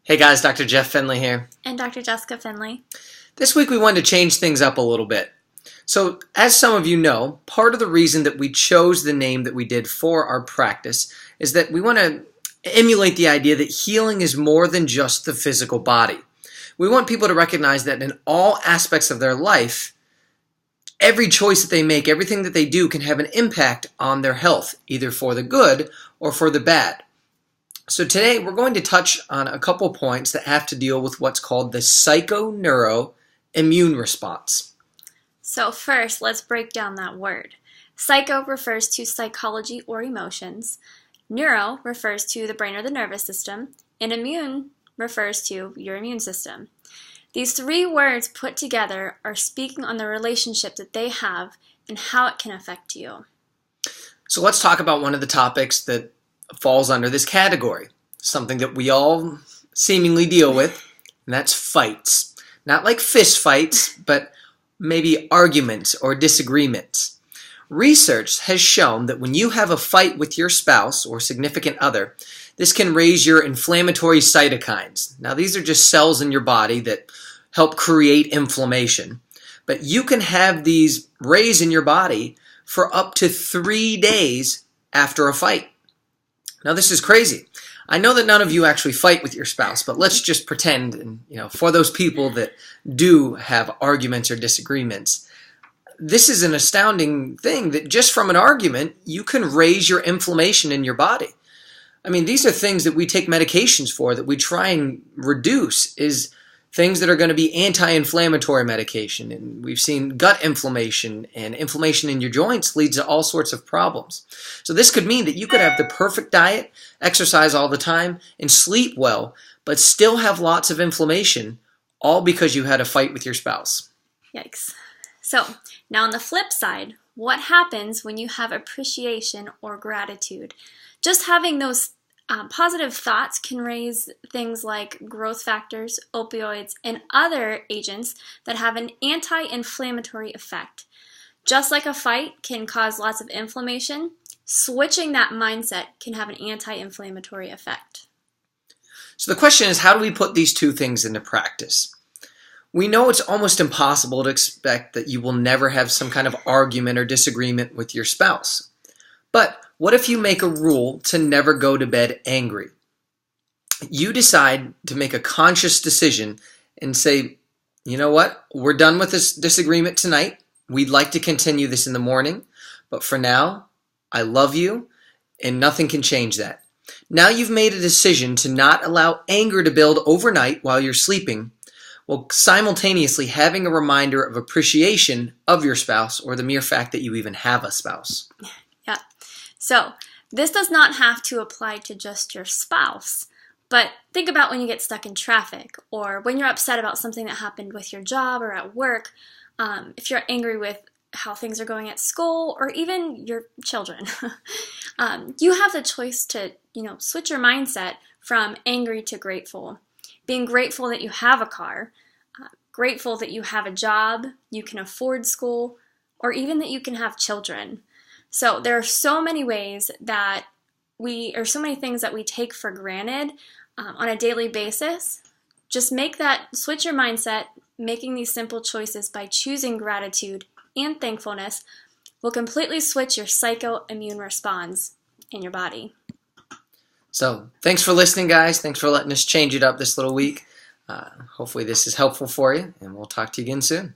Hey guys, Dr. Jeff Finley here. And Dr. Jessica Finley. This week we wanted to change things up a little bit. So, as some of you know, part of the reason that we chose the name that we did for our practice is that we want to emulate the idea that healing is more than just the physical body. We want people to recognize that in all aspects of their life, every choice that they make, everything that they do can have an impact on their health, either for the good or for the bad. So today we're going to touch on a couple points that have to deal with what's called the psychoneuroimmune response. So first, let's break down that word. Psycho refers to psychology or emotions. Neuro refers to the brain or the nervous system. And immune refers to your immune system. These three words put together are speaking on the relationship that they have and how it can affect you. So let's talk about one of the topics that falls under this category, something that we all seemingly deal with, and that's fights. Not like fist fights, but maybe arguments or disagreements. Research has shown that when you have a fight with your spouse or significant other, this can raise your inflammatory cytokines. Now, these are just cells in your body that help create inflammation, but you can have these raise in your body for up to 3 days after a fight. Now, this is crazy. I know that none of you actually fight with your spouse, but let's just pretend, and for those people that do have arguments or disagreements, this is an astounding thing that just from an argument, you can raise your inflammation in your body. I mean, these are things that we take medications for, that we try and reduce, is things that are going to be anti-inflammatory medication. And we've seen gut inflammation, and inflammation in your joints leads to all sorts of problems. So this could mean that you could have the perfect diet, exercise all the time, and sleep well, but still have lots of inflammation, all because you had a fight with your spouse. Yikes. So, now on the flip side, what happens when you have appreciation or gratitude? Just having those positive thoughts can raise things like growth factors, opioids, and other agents that have an anti-inflammatory effect. Just like a fight can cause lots of inflammation, switching that mindset can have an anti-inflammatory effect. So the question is, how do we put these two things into practice? We know it's almost impossible to expect that you will never have some kind of argument or disagreement with your spouse. But what if you make a rule to never go to bed angry? You decide to make a conscious decision and say, you know what, we're done with this disagreement tonight. We'd like to continue this in the morning, but for now, I love you, and nothing can change that. Now you've made a decision to not allow anger to build overnight while you're sleeping, while simultaneously having a reminder of appreciation of your spouse or the mere fact that you even have a spouse. Yeah. So, this does not have to apply to just your spouse, but think about when you get stuck in traffic or when you're upset about something that happened with your job or at work, if you're angry with how things are going at school or even your children. You have the choice to, switch your mindset from angry to grateful. Being grateful that you have a car, grateful that you have a job, you can afford school, or even that you can have children. So there are so many ways that so many things that we take for granted on a daily basis. Just switch your mindset, making these simple choices by choosing gratitude and thankfulness will completely switch your psychoimmune response in your body. So thanks for listening, guys. Thanks for letting us change it up this little week. Hopefully this is helpful for you, and we'll talk to you again soon.